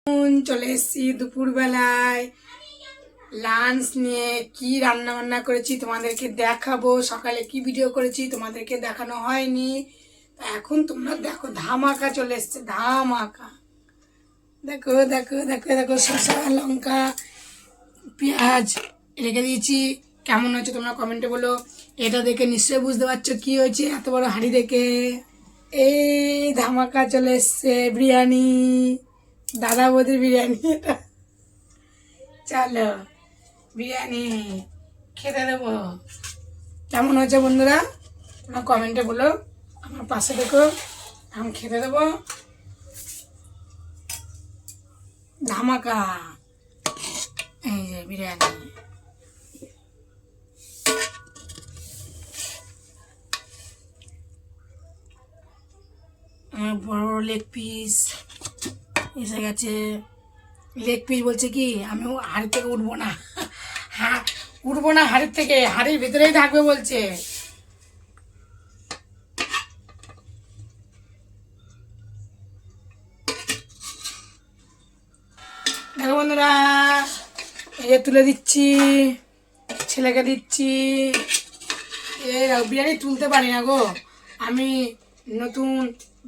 চলে এসেছি দুপুরবেলায় লাঞ্চ নিয়ে। কি রান্না বান্না করেছি তোমাদেরকে দেখাবো। সকালে কি ভিডিও করেছি তোমাদেরকে দেখানো হয়নি, এখন তোমরা দেখো। ধামাকা চলে এসছে, ধামাকা। দেখো দেখো দেখো দেখো, শসা লঙ্কা পেঁয়াজ রেখে দিয়েছি। কেমন হয়েছে তোমরা কমেন্টে বলো। এটা দেখে নিশ্চয়ই বুঝতে পারছো কি হয়েছে, এত বড় হাঁড়ি দেখে। এই ধামাকা চলে এসছে বিরিয়ানি, দাদা বৌদির বিরিয়ানি। এটা চলো বিরিয়ানি খেতে দেবো। কেমন হয়েছে বন্ধুরা তোমরা কমেন্টে বলো, আমার পাশে দেখো। আমি খেতে দেবো ধামাকা। এই যে বিরিয়ানি, আমার বড় বড় লেগ পিস এসে গেছে। লেগ পিস বলছে কি আমি হাড়ি থেকে উঠবো না, হ্যাঁ উঠবো না হাড়ির থেকে, হাড়ির ভিতরেই থাকবে বলছে। দেখো বন্ধুরা, এই যে তুলে দিচ্ছি, ছেলেকে দিচ্ছি। বিরিয়ানি তুলতে পারি না গো, আমি নতুন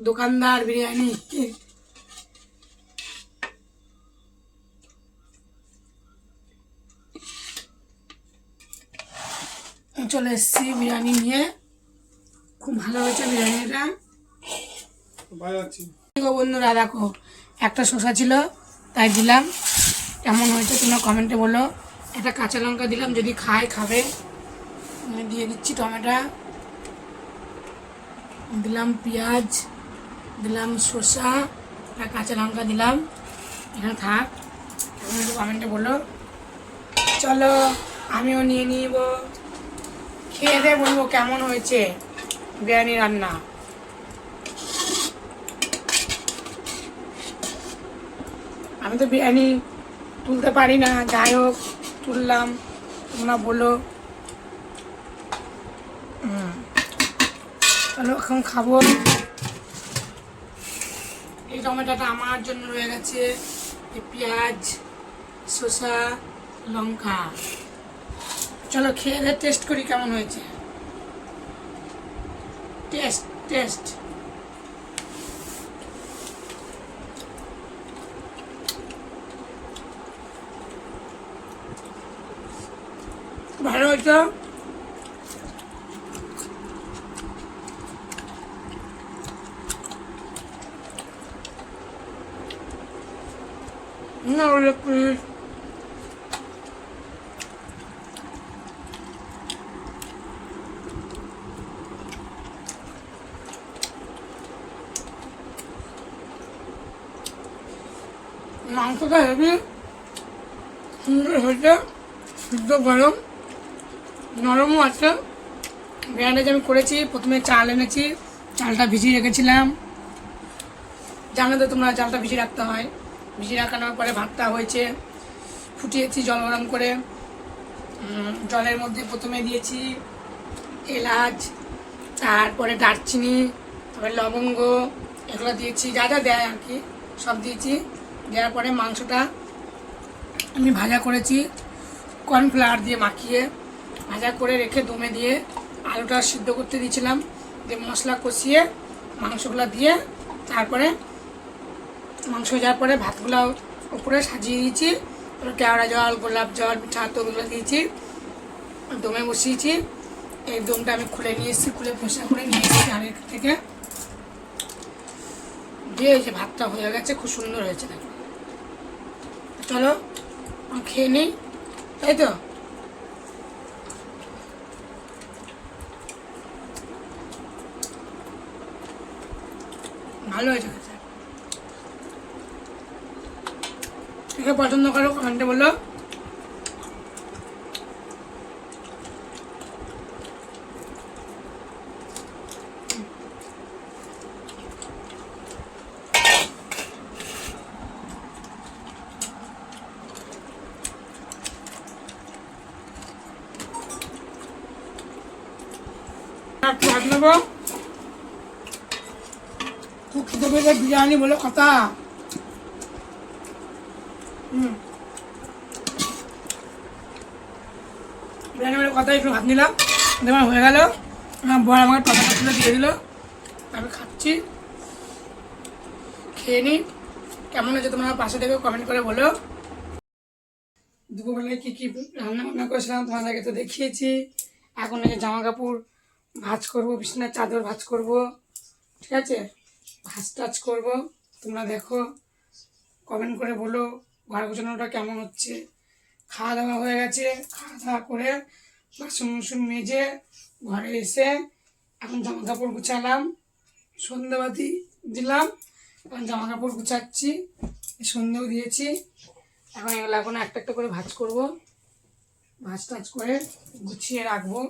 দোকানদার বিরিয়ানি। চলে এসছি বিরিয়ানি নিয়ে, খুব ভালো হয়েছে বিরিয়ানিটা। বন্ধুরা দেখো, একটা শসা ছিল তাই দিলাম। কেমন হয়েছে তোমরা কমেন্টে বলো। একটা কাঁচা লঙ্কা দিলাম, যদি খায় খাবে। দিয়ে দিচ্ছি টমেটো, দিলাম পেঁয়াজ, দিলাম শসা, একটা কাঁচা লঙ্কা দিলাম। এখানে থাক, তোমরা একটু কমেন্টে বলো। চলো আমিও নিয়ে নিব, খেয়ে দিয়ে বলবো কেমন হয়েছে বিরিয়ানি রান্না। আমি তো বিরিয়ানি তুলতে পারি না, যাই হোক তুললাম, তোমরা বলো। চলো এখন খাবো। এই টমেটোটা আমার জন্য রয়ে গেছে, এই পেঁয়াজ শসা লঙ্কা। চলো খেয়ে দিয়ে টেস্ট করি কেমন হয়েছে। টেস্ট টেস্ট ভালো হয়েছে। না প্লিজ, মাংসটা হেভি সুন্দর হয়েছে, সিদ্ধ গরম, নরমও আছে। বিরিয়ানিটা যে আমি করেছি, প্রথমে চাল এনেছি, চালটা ভিজিয়ে রেখেছিলাম। জানো তো তোমরা চালটা ভিজিয়ে রাখতে হয়। ভিজিয়ে রাখানোর পরে ভাতটা হয়েছে, ফুটিয়েছি জল গরম করে। জলের মধ্যে প্রথমে দিয়েছি এলাচ, তারপরে দারচিনি, তারপরে লবঙ্গ, এগুলো দিয়েছি, যা যা দেয় আর কি সব দিয়েছি। দেওয়ার পরে মাংসটা আমি ভাজা করেছি, কর্নফ্লাওয়ার দিয়ে মাখিয়ে ভাজা করে রেখে দমে দিয়ে আলুটা সিদ্ধ করতে দিয়েছিলাম। দিয়ে মশলা কষিয়ে মাংসগুলো দিয়ে তারপরে মাংস যাওয়ার পরে ভাতগুলো উপরে সাজিয়ে দিয়েছি। কেওড়া জল, গোলাপ জল, মিঠা তোগুলো দিয়েছি, দমে বসিয়েছি। এই দমটা আমি খুলে নিয়ে এসেছি, খুলে পরিষ্কার করে নিয়ে এসেছি আগে থেকে। দিয়ে এই যে ভাতটা হয়ে গেছে, খুব সুন্দর হয়েছে দেখো। চলো খেয়ে নিই, তাই তো। ভালো হয়েছে খেতে। কে পছন্দ করো কমেন্টে বলো। ভাত নেবো, খুব খেতে পেলে বিরিয়ানি বলে কথা। বিরিয়ানি কথা একটু ভাত নিলাম, দেখুন হয়ে গেল। আমার বর আমাকে টমেটো তুলে দিয়ে দিল, আমি খাচ্ছি। খেয়ে নিই, কেমন হয়েছে তোমরা পাশে থেকে কমেন্ট করে বলো। দুপুরবেলায় কী কী রান্না বান্না করেছিলাম তোমাদেরকে তো দেখিয়েছি। এখন এই জামা কাপড় ভাঁজ করবো, বিছানার চাদর ভাঁজ করবো, ঠিক আছে, ভাঁজ টাজ করবো। তোমরা দেখো, কমেন্ট করে বলো ঘর গোছানোটা কেমন হচ্ছে। খাওয়া দাওয়া হয়ে গেছে, খাওয়া দাওয়া করে বাসন মুসন মেজে ঘরে এসে এখন জামা কাপড় গুছালাম, সন্ধ্যাবাতি দিলাম, এখন জামা কাপড় গুছাচ্ছি, সন্ধ্যেও দিয়েছি। এখন এগুলো এখন একটা একটা করে ভাঁজ করবো, ভাঁজ টাজ করে গুছিয়ে রাখবো।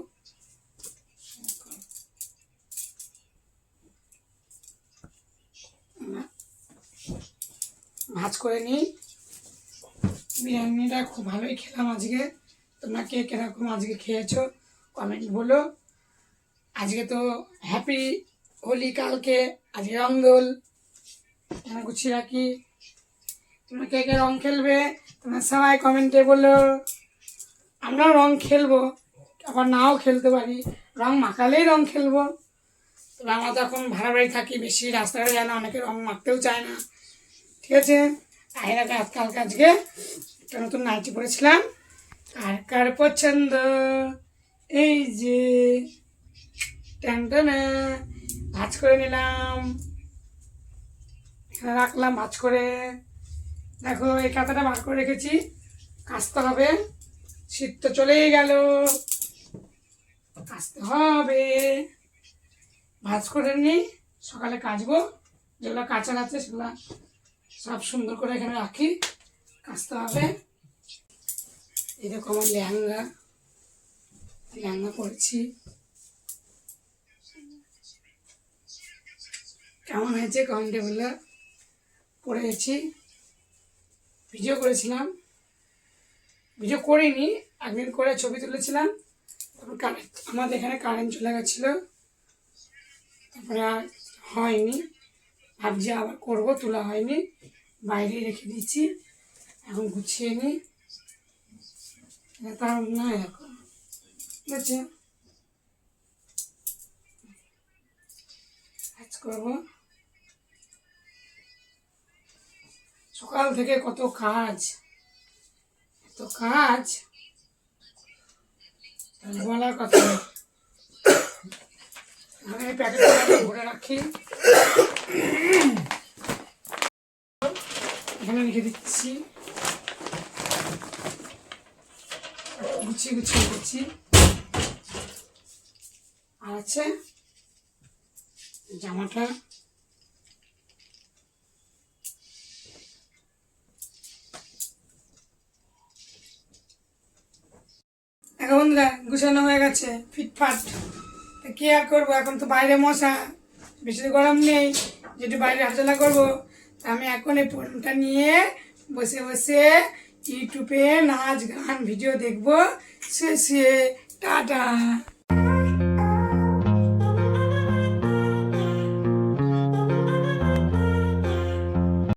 ভাঁজ করে নিই। বিরিয়ানিটা খুব ভালোই খেলাম আজকে। তোমরা কে কিরকম আজকে খেয়েছো কমেন্ট বলো। আজকে তো হ্যাপি হোলি, কালকে আজকে রং দোল, গুছিয়ে রাখি। তোমরা কে কে রং খেলবে তোমরা সবাই কমেন্টে বলো। আমরাও রং খেলবো, আবার নাও খেলতে পারি, রং মাখালেই রং খেলবো। তবে আমরা তো এখন ভাড়া বাড়ি থাকি, বেশি রাস্তাঘাটে যায় না, অনেকে রং মাখতেও চায় না, ঠিক আছে। আগে কালকে আজকে একটা নতুন নাইটি পরেছিলাম, কার কার পছন্দ, এই যে টানটানা ভাঁজ করে নিলাম, এখানে রাখলাম ভাঁজ করে। দেখো এই কাঁথাটা ভাঁজ করে রেখেছি, কাচতে হবে, শীত তো চলেই গেল, কাচতে হবে। ভাঁজ করে নিই, সকালে কাচবো, যেগুলো কাঁচার আছে সেগুলো সব সুন্দর করে এখানে রাখি, কাচতে হবে। এরকম আমার লেহেঙ্গা পরেছি, কেমন হয়েছে কমেন্টে বললে। পরেছি, ভিডিও করেছিলাম, ভিডিও করিনি, একদিন করে ছবি তুলেছিলাম, তারপর আমাদের এখানে কারেন্ট চলে গেছিলো, তারপরে আর হয়নি, ভাবছি আবার করবো, তোলা হয়নি, বাইরে রেখে দিচ্ছি। এখন গুছিয়ে নিই, তার না এখন ঠিক আছে, কাজ করবো। সকাল থেকে কত কাজ, এত কাজ বলার কথা। আমি প্যাকেটটা ভরে রাখি, এখানে রেখে দিচ্ছি, গুছিয়ে দিচ্ছি। আর আছে জামাটা, এখন বন্ধুরা গুছানো হয়ে গেছে ফিটফাট। কি আর করবো, এখন তো বাইরে মশা, বেশি গরম নেই, যেটু বাইরে হাঁটাচলা করবো। আমি এখন এই ফোনটা নিয়ে বসে বসে ইউটিউবে নাচ গান ভিডিও দেখবো। শেষে টাটা।